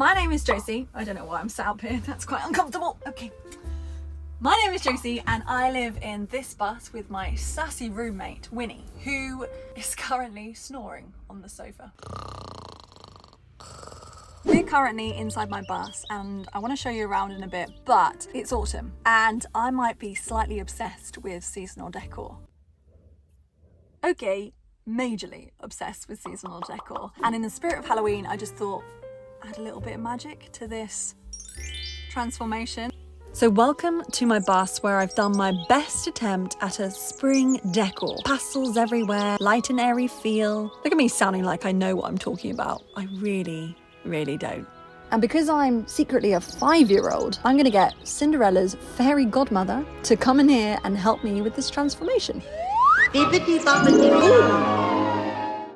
My name is Josie. I don't know why I'm sat up here, that's quite uncomfortable. Okay. My name is Josie and I live in this bus with my sassy roommate, Winnie, who is currently snoring on the sofa. We're currently inside my bus and I want to show you around in a bit, but it's autumn and I might be slightly obsessed with seasonal decor. Okay, majorly obsessed with seasonal decor. And in the spirit of Halloween, I just thought, add a little bit of magic to this transformation. So welcome to my bus where I've done my best attempt at a spring decor. Pastels everywhere, light and airy feel. Look at me sounding like I know what I'm talking about. I really don't. And because I'm secretly a 5-year-old, I'm gonna get Cinderella's fairy godmother to come in here and help me with this transformation.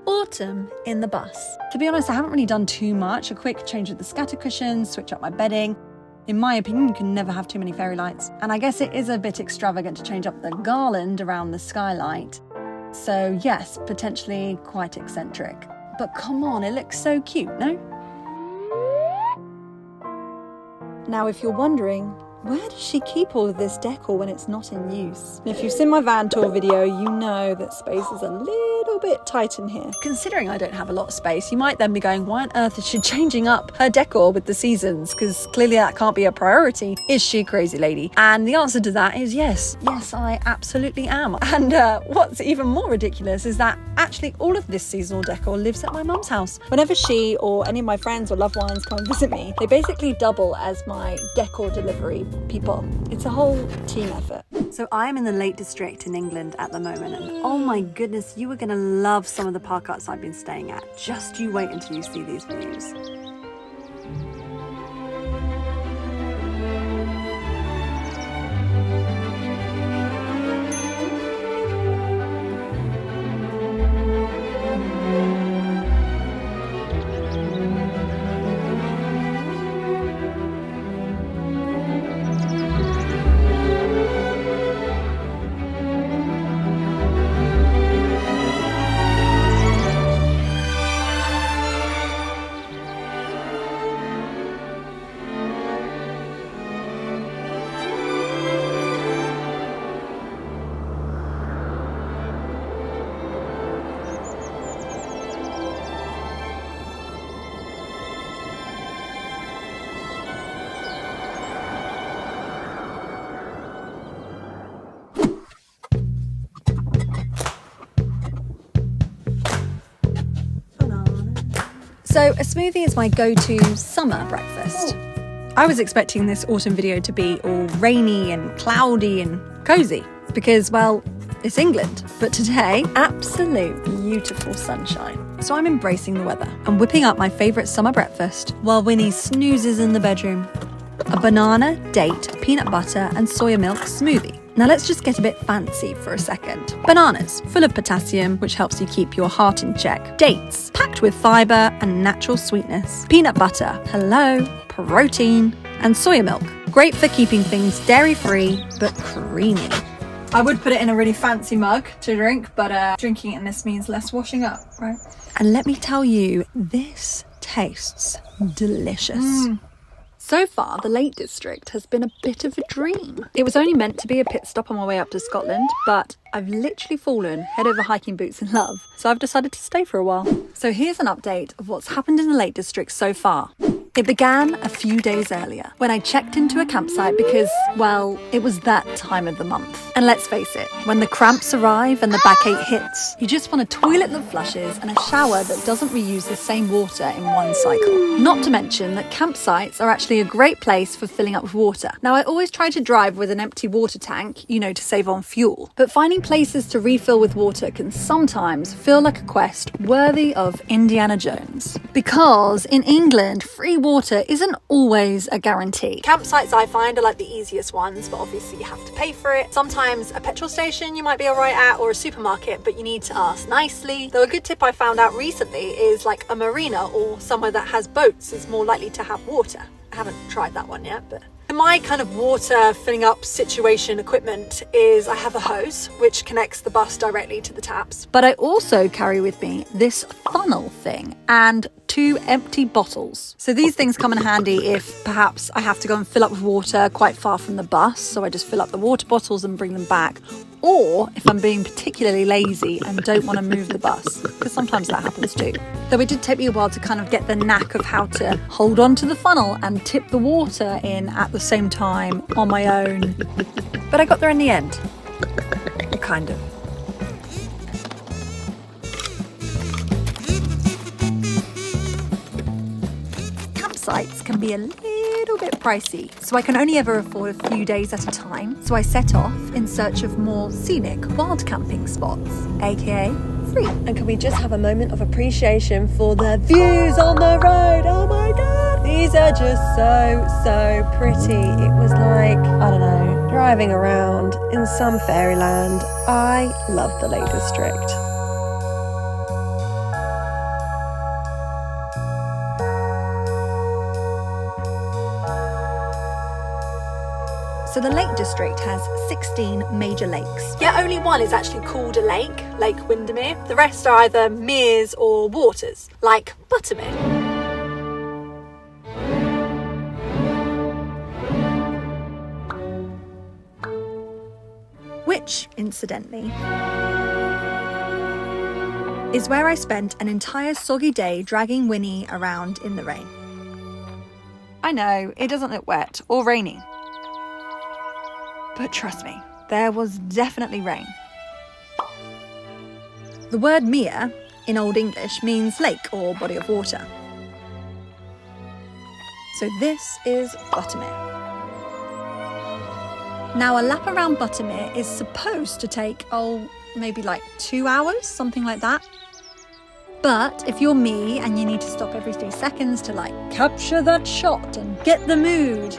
Autumn in the bus. To be honest, I haven't really done too much. A quick change of the scatter cushions, switch up my bedding. In my opinion, you can never have too many fairy lights. And I guess it is a bit extravagant to change up the garland around the skylight. So yes, potentially quite eccentric. But come on, it looks so cute, no? Now, if you're wondering, where does she keep all of this decor when it's not in use? If you've seen my van tour video, you know that space is a little bit tight in here. Considering I don't have a lot of space, you might then be going, why on earth is she changing up her decor with the seasons? Because clearly that can't be a priority. Is she a crazy lady? And the answer to that is yes. Yes, I absolutely am. And what's even more ridiculous is that actually all of this seasonal decor lives at my mum's house. Whenever she or any of my friends or loved ones come and visit me, they basically double as my decor delivery people. It's a whole team effort. So I am in the Lake District in England at the moment, and oh my goodness, you are going to love some of the park huts I've been staying at. Just you wait until you see these views. So a smoothie is my go-to summer breakfast. I was expecting this autumn video to be all rainy and cloudy and cozy because, well, it's England. But today, absolute beautiful sunshine. So I'm embracing the weather and whipping up my favourite summer breakfast while Winnie snoozes in the bedroom. A banana, date, peanut butter and soya milk smoothie. Now let's just get a bit fancy for a second. Bananas, full of potassium, which helps you keep your heart in check. Dates, packed with fibre and natural sweetness. Peanut butter, hello, protein. And soya milk, great for keeping things dairy-free, but creamy. I would put it in a really fancy mug to drink, but drinking it in this means less washing up, right? And let me tell you, this tastes delicious. So far, the Lake District has been a bit of a dream. It was only meant to be a pit stop on my way up to Scotland, but I've literally fallen head over hiking boots in love, so I've decided to stay for a while. So here's an update of what's happened in the Lake District so far. It began a few days earlier when I checked into a campsite because, well, it was that time of the month. And let's face it, when the cramps arrive and the backache hits, you just want a toilet that flushes and a shower that doesn't reuse the same water in one cycle. Not to mention that campsites are actually a great place for filling up with water. Now, I always try to drive with an empty water tank, you know, to save on fuel. But finding places to refill with water can sometimes feel like a quest worthy of Indiana Jones. Because in England, free water isn't always a guarantee. Campsites I find are like the easiest ones, but obviously you have to pay for it. Sometimes a petrol station you might be alright at, or a supermarket, but you need to ask nicely. Though a good tip I found out recently is like a marina or somewhere that has boats is more likely to have water. I haven't tried that one yet, but My kind of water filling up situation equipment is I have a hose which connects the bus directly to the taps. But I also carry with me this funnel thing and 2 empty bottles. So these things come in handy if perhaps I have to go and fill up with water quite far from the bus. So I just fill up the water bottles and bring them back. Or if I'm being particularly lazy and don't want to move the bus, because sometimes that happens too. Though it did take me a while to kind of get the knack of how to hold on to the funnel and tip the water in at the same time on my own. But I got there in the end. Kind of. Campsites can be a little bit pricey, so I can only ever afford a few days at a time. So I set off in search of more scenic wild camping spots, aka free. And can we just have a moment of appreciation for the views on the road? Oh my god, these are just so pretty. It was like, I don't know, driving around in some fairyland. I love the Lake District. So the Lake District has 16 major lakes. Yet only one is actually called a lake, Lake Windermere. The rest are either meres or waters, like Buttermere. Which, incidentally, is where I spent an entire soggy day dragging Winnie around in the rain. I know, it doesn't look wet or rainy. But trust me, there was definitely rain. The word mere in Old English means lake or body of water. So this is Buttermere. Now a lap around Buttermere is supposed to take, maybe like 2 hours, something like that. But if you're me and you need to stop every 3 seconds to capture that shot and get the mood,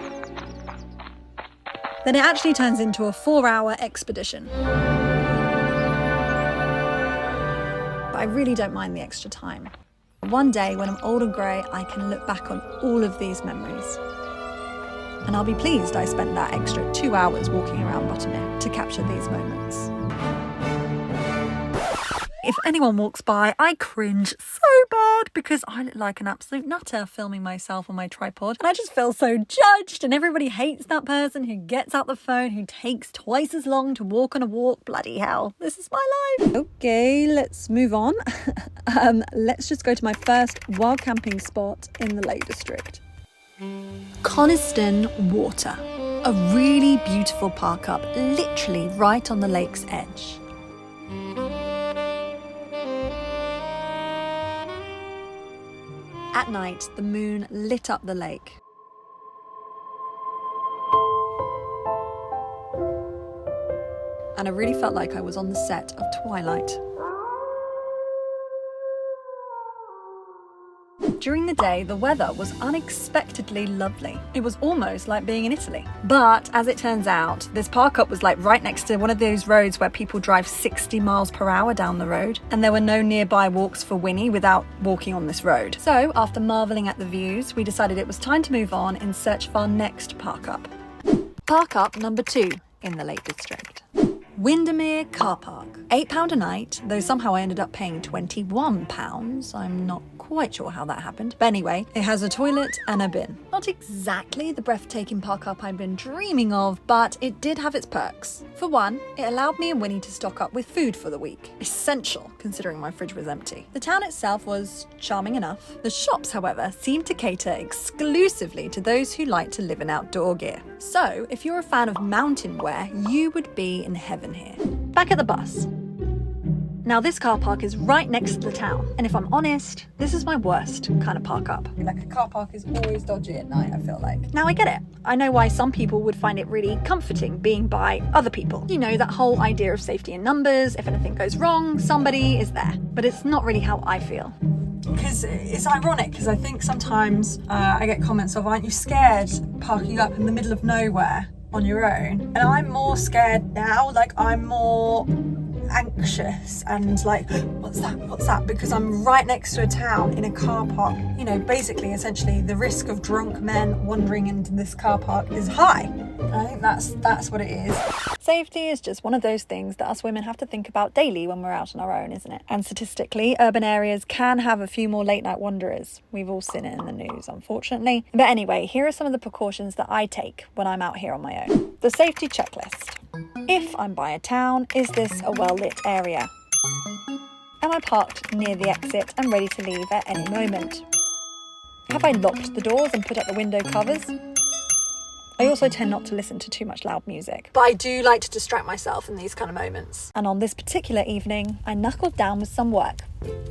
then it actually turns into a 4-hour expedition. But I really don't mind the extra time. One day when I'm old and grey, I can look back on all of these memories. And I'll be pleased I spent that extra 2 hours walking around Buttermere to capture these moments. If anyone walks by, I cringe so bad because I look like an absolute nutter filming myself on my tripod. And I just feel so judged, and everybody hates that person who gets out the phone, who takes twice as long to walk on a walk. Bloody hell, this is my life. Okay, let's move on. Let's just go to my first wild camping spot in the Lake District. Coniston Water. A really beautiful park up, literally right on the lake's edge. At night, the moon lit up the lake. And I really felt like I was on the set of Twilight. During the day, the weather was unexpectedly lovely. It was almost like being in Italy. But as it turns out, this park up was right next to one of those roads where people drive 60 miles per hour down the road. And there were no nearby walks for Winnie without walking on this road. So after marveling at the views, we decided it was time to move on in search of our next park up. Park up number 2 in the Lake District. Windermere Car Park. £8 a night, though somehow I ended up paying £21. I'm not quite sure how that happened. But anyway, it has a toilet and a bin. Not exactly the breathtaking park up I've been dreaming of, but it did have its perks. For one, it allowed me and Winnie to stock up with food for the week. Essential, considering my fridge was empty. The town itself was charming enough. The shops, however, seemed to cater exclusively to those who like to live in outdoor gear. So, if you're a fan of mountain wear, you would be in heaven here. Back at the bus. Now this car park is right next to the town, and if I'm honest, this is my worst kind of park up. A car park is always dodgy at night, I feel like. Now I get it. I know why some people would find it really comforting being by other people. You know, that whole idea of safety in numbers, if anything goes wrong, somebody is there. But it's not really how I feel. Because it's ironic, because I think sometimes I get comments of, aren't you scared parking up in the middle of nowhere on your own? And I'm more scared now, I'm more anxious and like, what's that? Because I'm right next to a town in a car park. You know, basically, essentially, the risk of drunk men wandering into this car park is high. I think that's what it is. Safety is just one of those things that us women have to think about daily when we're out on our own, isn't it? And statistically, urban areas can have a few more late night wanderers. We've all seen it in the news, unfortunately. But anyway, here are some of the precautions that I take when I'm out here on my own. The safety checklist. If I'm by a town, is this a well-lit area? Am I parked near the exit and ready to leave at any moment? Have I locked the doors and put up the window covers? I also tend not to listen to too much loud music, but I do like to distract myself in these kind of moments. And on this particular evening, I knuckled down with some work.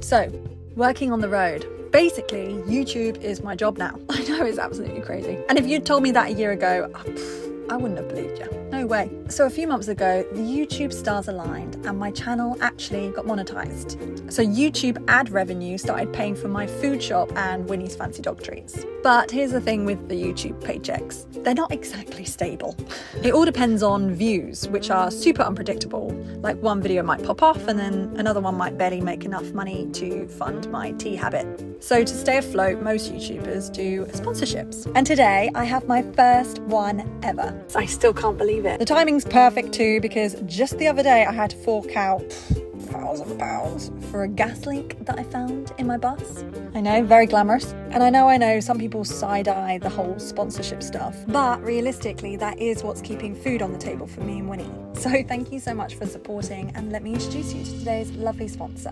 So, working on the road. Basically, YouTube is my job now. I know, it's absolutely crazy. And if you'd told me that a year ago, I wouldn't have believed you. No way. So a few months ago, the YouTube stars aligned and my channel actually got monetized. So YouTube ad revenue started paying for my food shop and Winnie's fancy dog treats. But here's the thing with the YouTube paychecks. They're not exactly stable. It all depends on views, which are super unpredictable. Like one video might pop off and then another one might barely make enough money to fund my tea habit. So to stay afloat, most YouTubers do sponsorships. And today I have my first one ever. I still can't believe it. The timing's perfect too, because just the other day I had to fork out £1,000 for a gas leak that I found in my bus. I know, very glamorous. And I know some people side-eye the whole sponsorship stuff, but realistically that is what's keeping food on the table for me and Winnie. So thank you so much for supporting, and let me introduce you to today's lovely sponsor.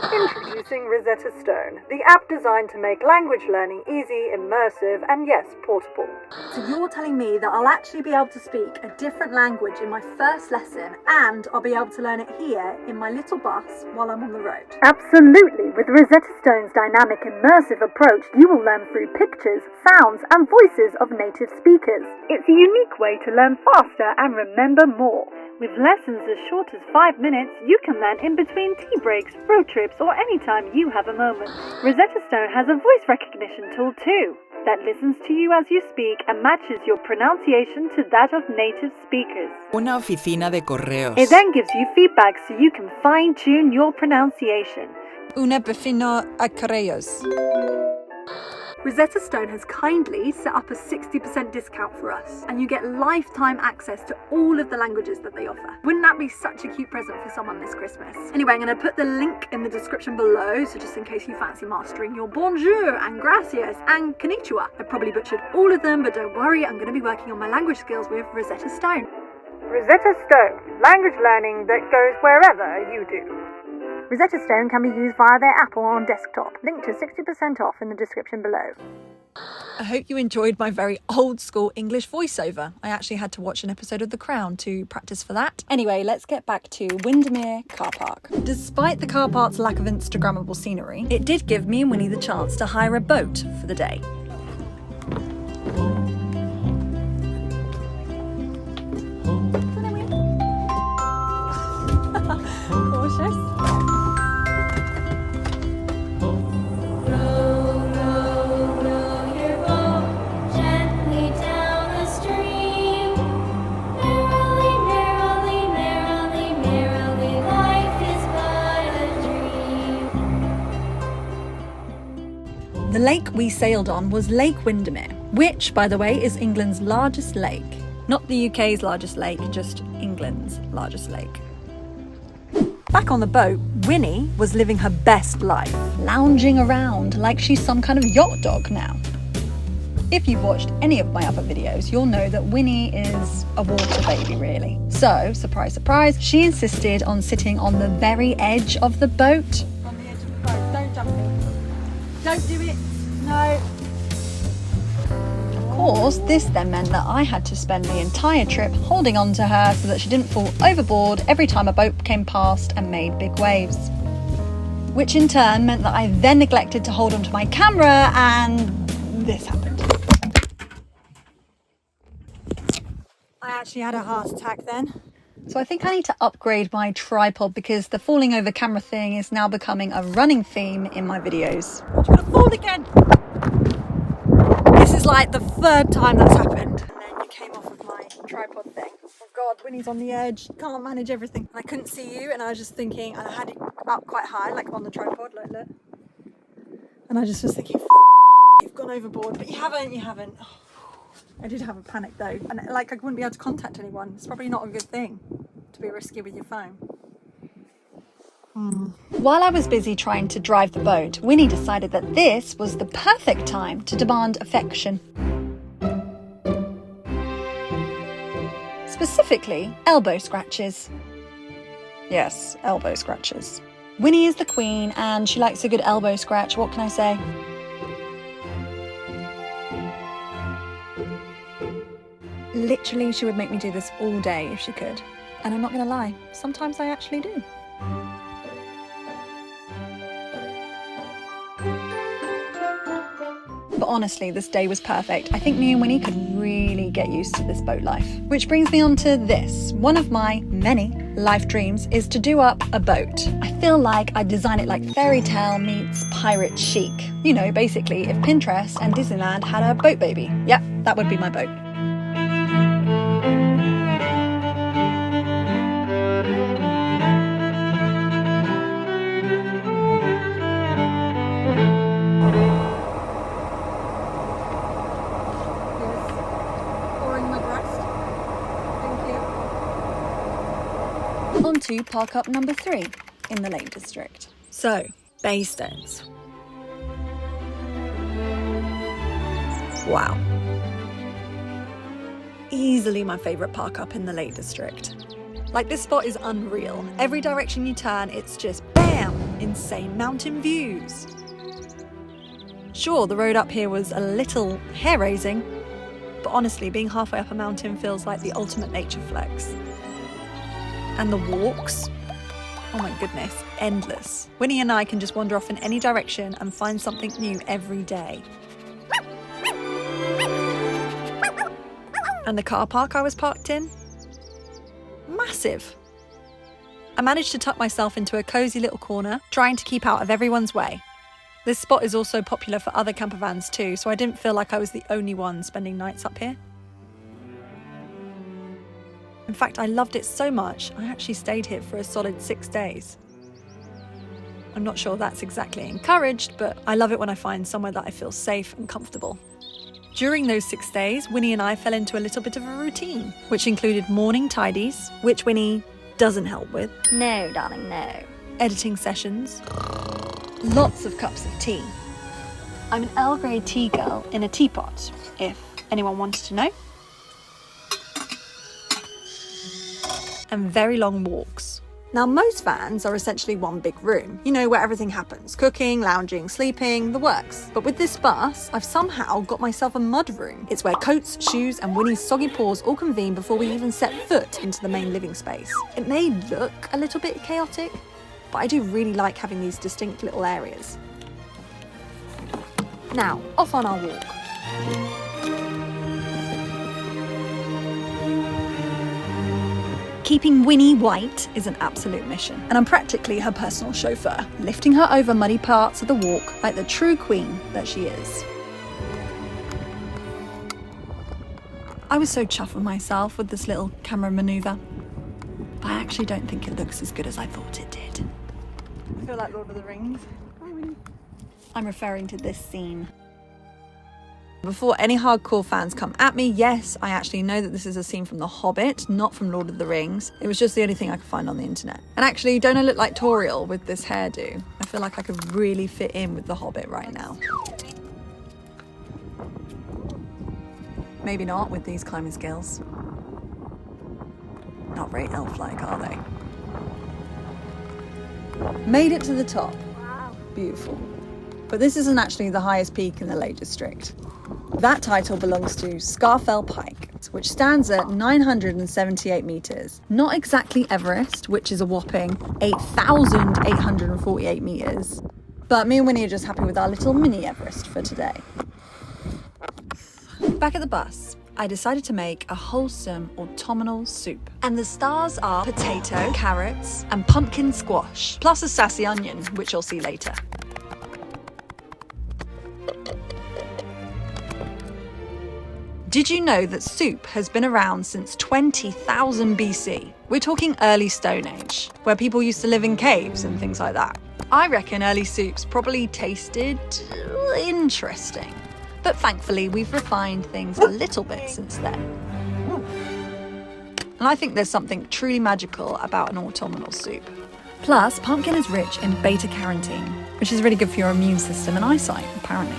Introducing Rosetta Stone, the app designed to make language learning easy, immersive, and yes, portable. So you're telling me that I'll actually be able to speak a different language in my first lesson, and I'll be able to learn it here in my little bus while I'm on the road? Absolutely. With Rosetta Stone's dynamic immersive approach, you will learn through pictures, sounds, and voices of native speakers. It's a unique way to learn faster and remember more. With lessons as short as 5 minutes, you can learn in between tea breaks, road trips, or anytime you have a moment. Rosetta Stone has a voice recognition tool too, that listens to you as you speak and matches your pronunciation to that of native speakers. Una oficina de correos. It then gives you feedback so you can fine-tune your pronunciation. Una oficina de correos. Rosetta Stone has kindly set up a 60% discount for us, and you get lifetime access to all of the languages that they offer. Wouldn't that be such a cute present for someone this Christmas? Anyway, I'm going to put the link in the description below, so just in case you fancy mastering your bonjour and gracias and konnichiwa. I probably butchered all of them, but don't worry, I'm going to be working on my language skills with Rosetta Stone. Rosetta Stone, language learning that goes wherever you do. Rosetta Stone can be used via their app or on desktop. Link to 60% off in the description below. I hope you enjoyed my very old school English voiceover. I actually had to watch an episode of The Crown to practice for that. Anyway, let's get back to Windermere car park. Despite the car park's lack of Instagrammable scenery, it did give me and Winnie the chance to hire a boat for the day. Cautious. The lake we sailed on was Lake Windermere, which, by the way, is England's largest lake. Not the UK's largest lake, just England's largest lake. Back on the boat, Winnie was living her best life, lounging around like she's some kind of yacht dog now. If you've watched any of my other videos, you'll know that Winnie is a water baby, really. So, surprise, surprise, she insisted on sitting on the very edge of the boat. On the edge of the boat, don't jump in. Don't do it, no. Of course, this then meant that I had to spend the entire trip holding on to her so that she didn't fall overboard every time a boat came past and made big waves. Which in turn meant that I then neglected to hold onto my camera, and this happened. I actually had a heart attack then. So I think I need to upgrade my tripod because the falling over camera thing is now becoming a running theme in my videos. I'm gonna fall again! This is like the third time that's happened. And then you came off of my tripod thing. Oh God, Winnie's on the edge, can't manage everything. I couldn't see you, and I was just thinking, and I had it up quite high, like on the tripod, like look. And I just was thinking, you've gone overboard, but you haven't. Oh, I did have a panic though, and like I wouldn't be able to contact anyone. It's probably not a good thing to be risky with your phone. While I was busy trying to drive the boat, Winnie decided that this was the perfect time to demand affection. Specifically, elbow scratches. Yes, elbow scratches. Winnie is the queen and she likes a good elbow scratch, what can I say? Literally, she would make me do this all day if she could. And I'm not going to lie, sometimes I actually do. But honestly, this day was perfect. I think me and Winnie could really get used to this boat life. Which brings me on to this. One of my many life dreams is to do up a boat. I feel like I'd design it like fairy tale meets pirate chic. You know, basically, if Pinterest and Disneyland had a boat baby. Yep, that would be my boat. On to park up number 3 in the Lake District. So, Baystones. Wow. Easily my favourite park up in the Lake District. Like, this spot is unreal. Every direction you turn, it's just BAM! Insane mountain views. Sure, the road up here was a little hair-raising, but honestly, being halfway up a mountain feels like the ultimate nature flex. And the walks, oh my goodness, endless. Winnie and I can just wander off in any direction and find something new every day. And the car park I was parked in, massive. I managed to tuck myself into a cosy little corner, trying to keep out of everyone's way. This spot is also popular for other camper vans too, so I didn't feel like I was the only one spending nights up here. In fact, I loved it so much, I actually stayed here for a solid 6 days. I'm not sure that's exactly encouraged, but I love it when I find somewhere that I feel safe and comfortable. During those 6 days, Winnie and I fell into a little bit of a routine, which included morning tidies, which Winnie doesn't help with. No, darling, no. Editing sessions. Lots of cups of tea. I'm an Earl Grey tea girl in a teapot, if anyone wanted to know. And very long walks. Now, most vans are essentially one big room, you know, where everything happens. Cooking, lounging, sleeping, the works. But with this bus, I've somehow got myself a mud room. It's where coats, shoes and Winnie's soggy paws all convene before we even set foot into the main living space. It may look a little bit chaotic, but I do really like having these distinct little areas. Now, off on our walk. Keeping Winnie white is an absolute mission, and I'm practically her personal chauffeur, lifting her over muddy parts of the walk like the true queen that she is. I was so chuffed with myself with this little camera manoeuvre, but I actually don't think it looks as good as I thought it did. I feel like Lord of the Rings. I'm referring to this scene. Before any hardcore fans come at me, yes, I actually know that this is a scene from The Hobbit, not from Lord of the Rings. It was just the only thing I could find on the internet. And actually, don't I look like Toriel with this hairdo? I feel like I could really fit in with The Hobbit right now. Maybe not with these climbing skills. Not very elf-like, are they? Made it to the top. Wow. Beautiful. But this isn't actually the highest peak in the Lake District. That title belongs to Scafell Pike, which stands at 978 metres. Not exactly Everest, which is a whopping 8,848 metres. But me and Winnie are just happy with our little mini Everest for today. Back at the bus, I decided to make a wholesome autumnal soup. And the stars are potato, carrots, and pumpkin squash, plus a sassy onion, which you'll see later. Did you know that soup has been around since 20,000 BC? We're talking early Stone Age, where people used to live in caves and things like that. I reckon early soups probably tasted interesting. But thankfully, we've refined things a little bit since then. And I think there's something truly magical about an autumnal soup. Plus, pumpkin is rich in beta-carotene, which is really good for your immune system and eyesight, apparently.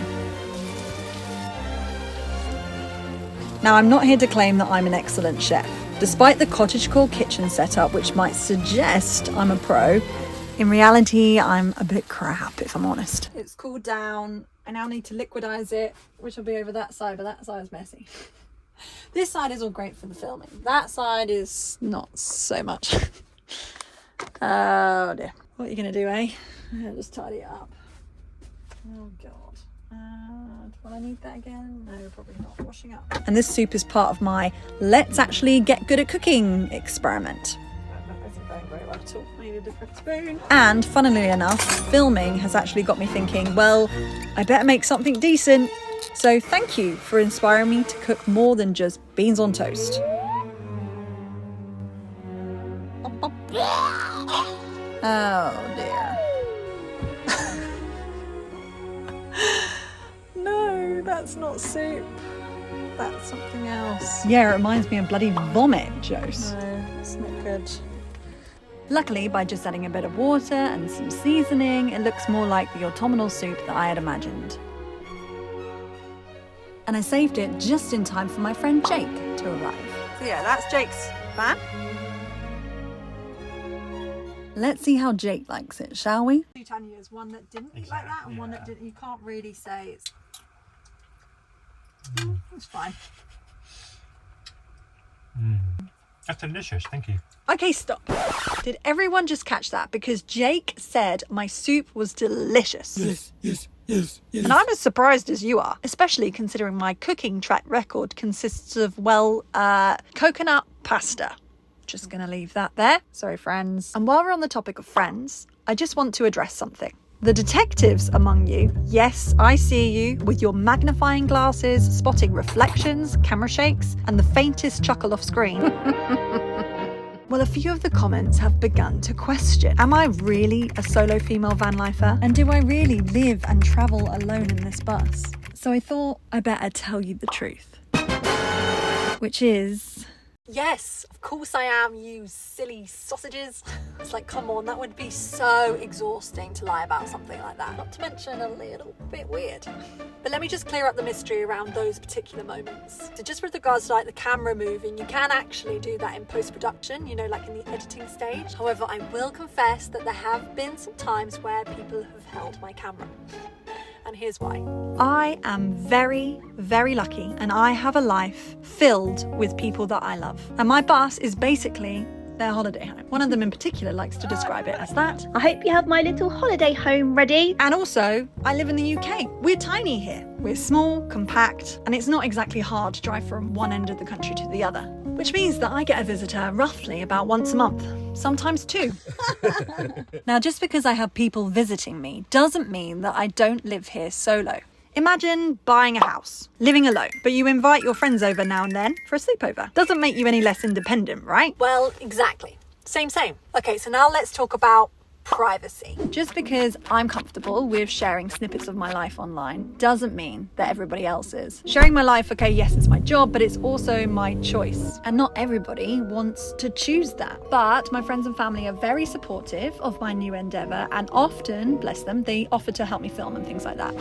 Now, I'm not here to claim that I'm an excellent chef. Despite the cottagecore kitchen setup, which might suggest I'm a pro, in reality, I'm a bit crap, if I'm honest. It's cooled down. I now need to liquidize it, which will be over that side, but that side's messy. This side is all great for the filming. That side is not so much. Oh dear. What are you going to do, eh? I'll just tidy it up. Oh God. Will I need that again? No, probably not. Washing up. And this soup is part of my let's actually get good at cooking experiment. That isn't going very well at all. I need a different spoon. And funnily enough, filming has actually got me thinking, well, I better make something decent. So thank you for inspiring me to cook more than just beans on toast. Oh dear. No, that's not soup. That's something else. Yeah, it reminds me of bloody vomit, Jose. No, it's not good. Luckily, by just adding a bit of water and some seasoning, it looks more like the autumnal soup that I had imagined. And I saved it just in time for my friend Jake to arrive. So yeah, that's Jake's van. Let's see how Jake likes it, shall we? Two Tanya's, one that didn't like that and one that didn't. You can't really say it's... It's fine. That's delicious, thank you. Okay, stop. Did everyone just catch that? Because Jake said my soup was delicious. Yes. And I'm as surprised as you are, especially considering my cooking track record consists of, well, coconut pasta. Just gonna leave that there. Sorry, friends. And while we're on the topic of friends, I just want to address something. The detectives among you, yes, I see you with your magnifying glasses, spotting reflections, camera shakes, and the faintest chuckle off screen. Well, a few of the comments have begun to question, am I really a solo female van lifer? And do I really live and travel alone in this bus? So I thought I better tell you the truth. Which is... Yes, of course I am, you silly sausages. It's like, come on, that would be so exhausting to lie about something like that. Not to mention a little bit weird. But let me just clear up the mystery around those particular moments. So just with regards to like the camera moving, you can actually do that in post-production, you know, like in the editing stage. However, I will confess that there have been some times where people have held my camera. And here's why. I am very, very lucky and I have a life filled with people that I love. And my bus is basically their holiday home. One of them in particular likes to describe it as that. I hope you have my little holiday home ready. And also, I live in the UK. We're tiny here. We're small, compact, and it's not exactly hard to drive from one end of the country to the other. Which means that I get a visitor roughly about once a month, sometimes two. Now, just because I have people visiting me doesn't mean that I don't live here solo. Imagine buying a house, living alone, but you invite your friends over now and then for a sleepover. Doesn't make you any less independent, right? Well, exactly. Same. Okay, so now let's talk about privacy. Just because I'm comfortable with sharing snippets of my life online doesn't mean that everybody else is. Sharing my life, okay, yes, it's my job, but it's also my choice. And not everybody wants to choose that. But my friends and family are very supportive of my new endeavour and often, bless them, they offer to help me film and things like that.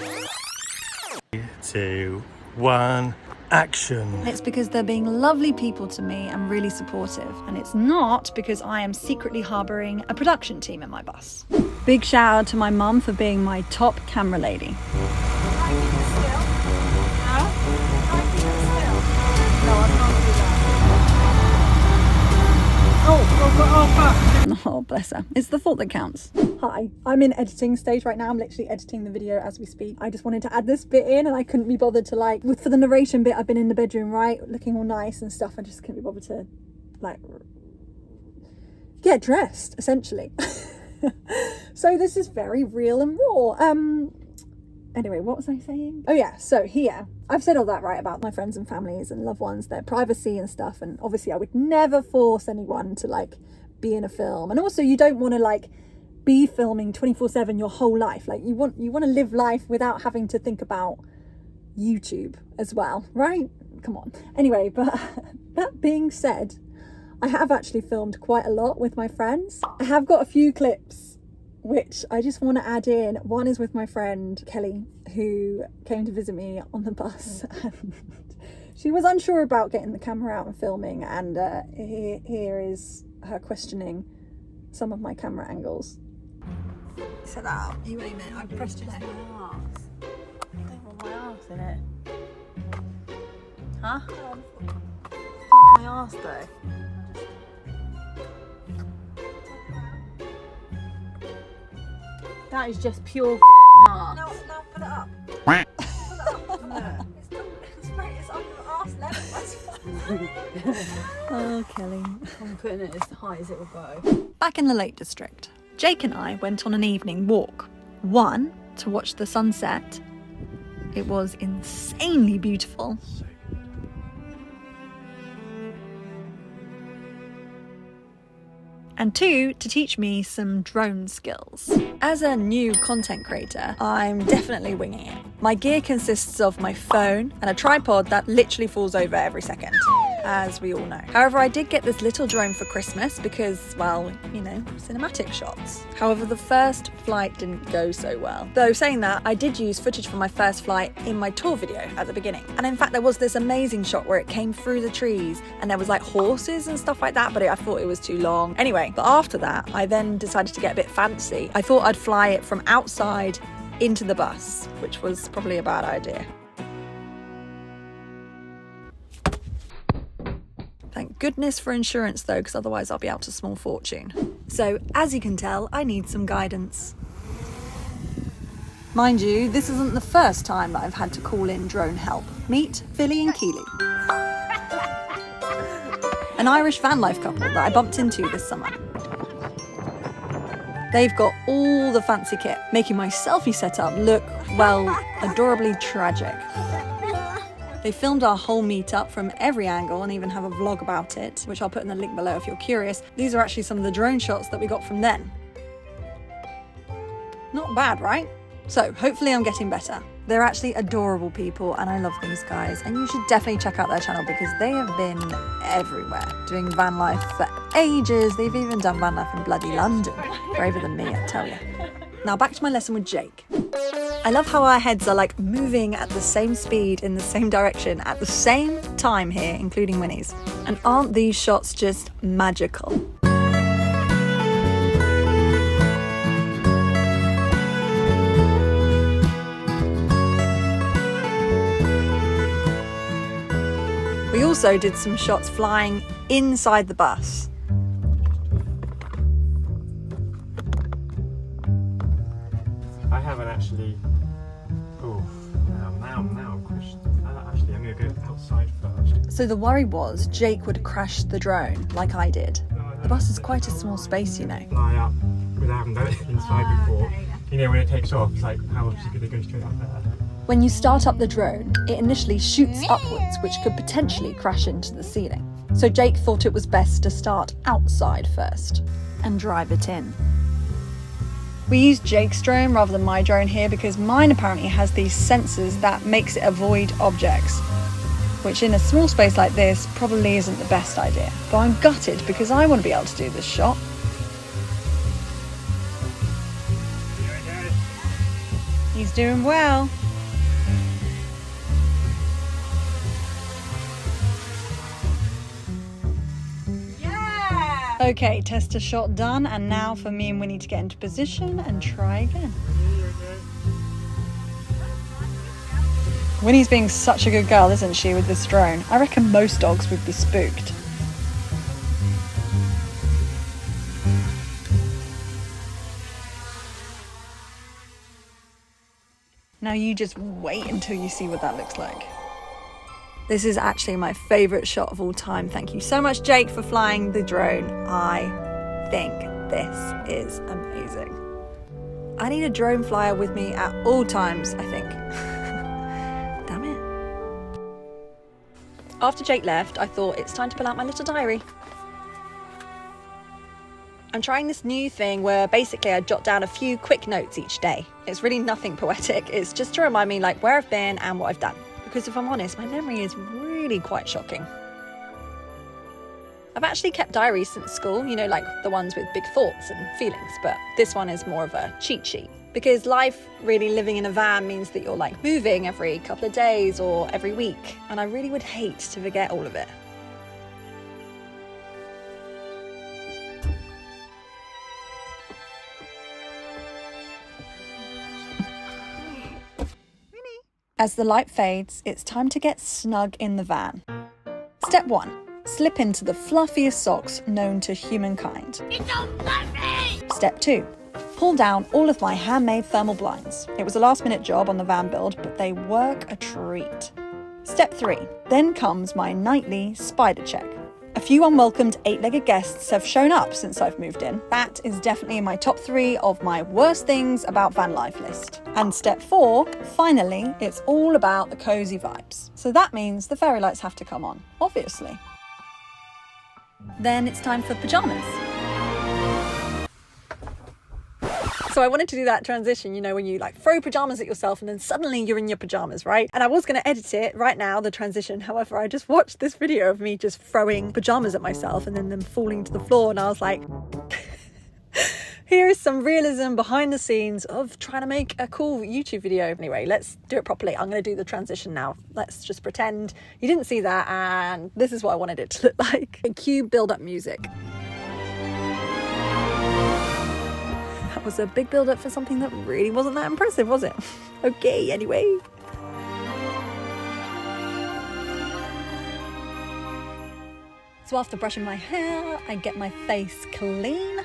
3, 2, 1, action. It's because they're being lovely people to me and really supportive. And it's not because I am secretly harbouring a production team in my bus. Big shout out to my mum for being my top camera lady. Oh, bless her. It's the thought that counts. Hi, I'm in editing stage right now. I'm literally editing the video as we speak. I just wanted to add this bit in and I couldn't be bothered to for the narration bit, I've been in the bedroom, right? Looking all nice and stuff. I just couldn't be bothered to get dressed, essentially. So this is very real and raw. Anyway, what was I saying? Oh yeah, so here, I've said all that right about my friends and families and loved ones, their privacy and stuff. And obviously I would never force anyone to like be in a film. And also you don't want to like be filming 24/7 your whole life. Like you want to live life without having to think about YouTube as well, right? Come on. Anyway, but that being said, I have actually filmed quite a lot with my friends. I have got a few clips which I just want to add in. One is with my friend Keely, who came to visit me on the bus, and she was unsure about getting the camera out and filming, and here is her questioning some of my camera angles. Set that up. You aim it. I pressed it. I don't want my arse in it. Huh? Fuck my arse though. That is just pure arse. No, put it up. It's on your arse level. Oh, Kelly. I'm putting it as high as it will go. Back in the Lake District, Jake and I went on an evening walk. One, to watch the sunset. It was insanely beautiful. And two, to teach me some drone skills. As a new content creator, I'm definitely winging it. My gear consists of my phone and a tripod that literally falls over every second, as we all know. However, I did get this little drone for Christmas because, well, you know, cinematic shots. However, the first flight didn't go so well. Though saying that, I did use footage from my first flight in my tour video at the beginning. And in fact, there was this amazing shot where it came through the trees and there was like horses and stuff like that, but I thought it was too long. Anyway, but after that, I then decided to get a bit fancy. I thought I'd fly it from outside into the bus, which was probably a bad idea. Thank goodness for insurance though, because otherwise I'll be out a small fortune. So as you can tell, I need some guidance. Mind you, this isn't the first time that I've had to call in drone help. Meet Philly and Keely, an Irish van life couple that I bumped into this summer. They've got all the fancy kit, making my selfie setup look, well, adorably tragic. They filmed our whole meetup from every angle and even have a vlog about it, which I'll put in the link below if you're curious. These are actually some of the drone shots that we got from then. Not bad, right? So hopefully I'm getting better. They're actually adorable people and I love these guys, and you should definitely check out their channel because they have been everywhere doing van life for ages. They've even done van life in bloody London. Braver than me, I tell you. Now back to my lesson with Jake. I love how our heads are like moving at the same speed in the same direction at the same time here, including Winnie's. And aren't these shots just magical? We also did some shots flying inside the bus. I haven't actually. Oh, now I'm questioning. Actually, I'm going to go outside first. So the worry was Jake would crash the drone like I did. The bus is quite a small space, you know. Fly up without having done it inside before. You know, when it takes off, it's like, how is it going to go straight up there? When you start up the drone, it initially shoots upwards, which could potentially crash into the ceiling. So Jake thought it was best to start outside first and drive it in. We used Jake's drone rather than my drone here because mine apparently has these sensors that makes it avoid objects, which in a small space like this probably isn't the best idea. But I'm gutted because I want to be able to do this shot. He's doing well. Okay, tester shot done, and now for me and Winnie to get into position and try again. Winnie's being such a good girl, isn't she, with this drone? I reckon most dogs would be spooked. Now you just wait until you see what that looks like. This is actually my favourite shot of all time. Thank you so much, Jake, for flying the drone. I think this is amazing. I need a drone flyer with me at all times, I think. Damn it. After Jake left, I thought it's time to pull out my little diary. I'm trying this new thing where basically I jot down a few quick notes each day. It's really nothing poetic. It's just to remind me like where I've been and what I've done. Because if I'm honest, my memory is really quite shocking. I've actually kept diaries since school, you know, like the ones with big thoughts and feelings, but this one is more of a cheat sheet. Because life really living in a van means that you're like moving every couple of days or every week, and I really would hate to forget all of it. As the light fades, it's time to get snug in the van. Step 1. Slip into the fluffiest socks known to humankind. It's so fluffy! Step 2. Pull down all of my handmade thermal blinds. It was a last-minute job on the van build, but they work a treat. Step 3. Then comes my nightly spider check. A few unwelcomed 8-legged guests have shown up since I've moved in. That is definitely in my top 3 of my worst things about van life list. And step 4, finally, it's all about the cozy vibes. So that means the fairy lights have to come on, obviously. Then it's time for pyjamas. So I wanted to do that transition, you know, when you like throw pyjamas at yourself and then suddenly you're in your pyjamas, right? And I was going to edit it right now, the transition. However, I just watched this video of me just throwing pyjamas at myself and then them falling to the floor. And I was like, here is some realism behind the scenes of trying to make a cool YouTube video. Anyway, let's do it properly. I'm going to do the transition now. Let's just pretend you didn't see that. And this is what I wanted it to look like. Cue build-up music. That was a big build-up for something that really wasn't that impressive, was it? Okay, anyway. So after brushing my hair, I get my face clean.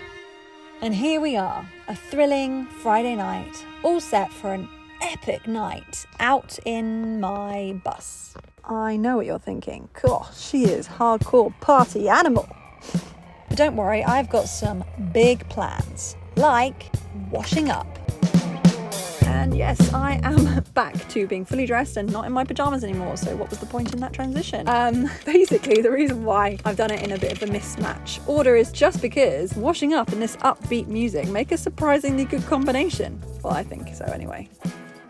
And here we are, a thrilling Friday night, all set for an epic night out in my bus. I know what you're thinking. Gosh, she is hardcore party animal. But don't worry, I've got some big plans. Like washing up. And yes, I am back to being fully dressed and not in my pyjamas anymore. So what was the point in that transition? Basically, the reason why I've done it in a bit of a mismatch order is just because washing up and this upbeat music make a surprisingly good combination. Well, I think so anyway.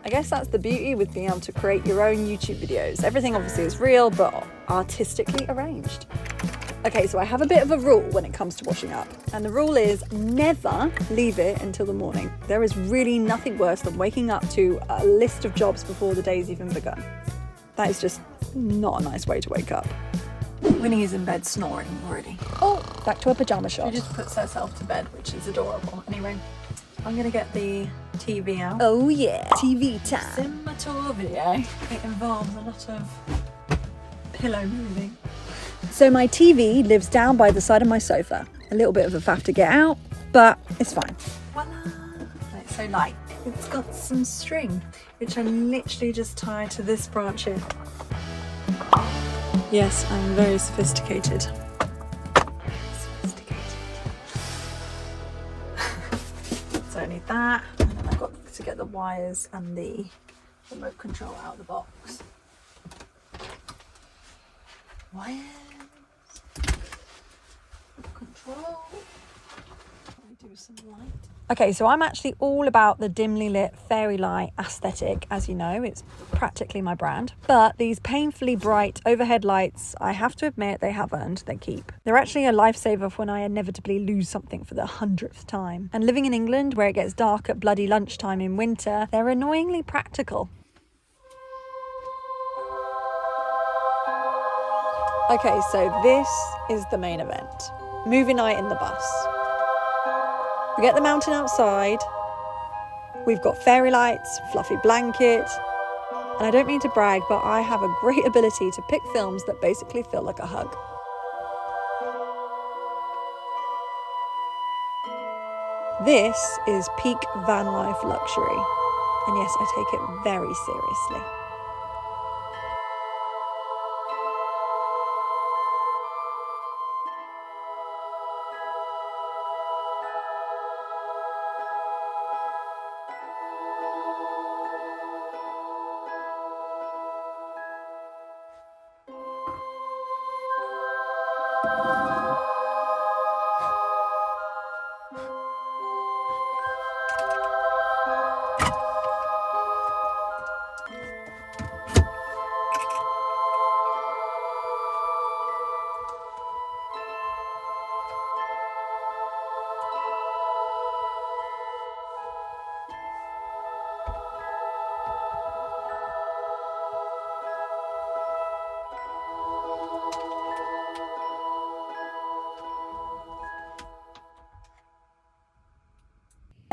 I guess that's the beauty with being able to create your own YouTube videos. Everything obviously is real, but artistically arranged. Okay, so I have a bit of a rule when it comes to washing up, and the rule is never leave it until the morning. There is really nothing worse than waking up to a list of jobs before the day's even begun. That is just not a nice way to wake up. Winnie is in bed snoring already. Oh, back to a pyjama shot. She just puts herself to bed, which is adorable. Anyway, I'm gonna get the TV out. oh yeah. TV time. Sim tour video. It involves a lot of pillow moving. So my TV lives down by the side of my sofa. A little bit of a faff to get out, but it's fine. Voila! It's so light. It's got some string, which I literally just tie to this branch here. Yes, I'm very sophisticated. So I need that, and then I've got to get the wires and the remote control out of the box. Wires. Control. Do some light. Okay, so I'm actually all about the dimly lit fairy light aesthetic, as you know, it's practically my brand. But these painfully bright overhead lights, I have to admit, they have earned their keep. They're actually a lifesaver for when I inevitably lose something for the 100th time. And living in England, where it gets dark at bloody lunchtime in winter, they're annoyingly practical. Okay, so this is the main event. Movie night in the bus. We get the mountain outside. We've got fairy lights, fluffy blanket. And I don't mean to brag, but I have a great ability to pick films that basically feel like a hug. This is peak van life luxury. And yes, I take it very seriously.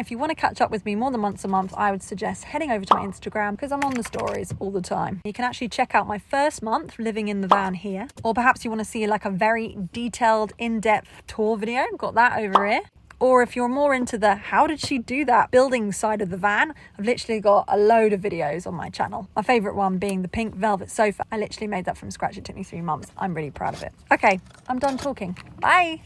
If you want to catch up with me more than once a month, I would suggest heading over to my Instagram because I'm on the stories all the time. You can actually check out my first month living in the van here, or perhaps you want to see like a very detailed, in-depth tour video. Got that over here. Or if you're more into the how did she do that building side of the van, I've literally got a load of videos on my channel. My favourite one being the pink velvet sofa. I literally made that from scratch. It took me 3 months. I'm really proud of it. Okay, I'm done talking. Bye.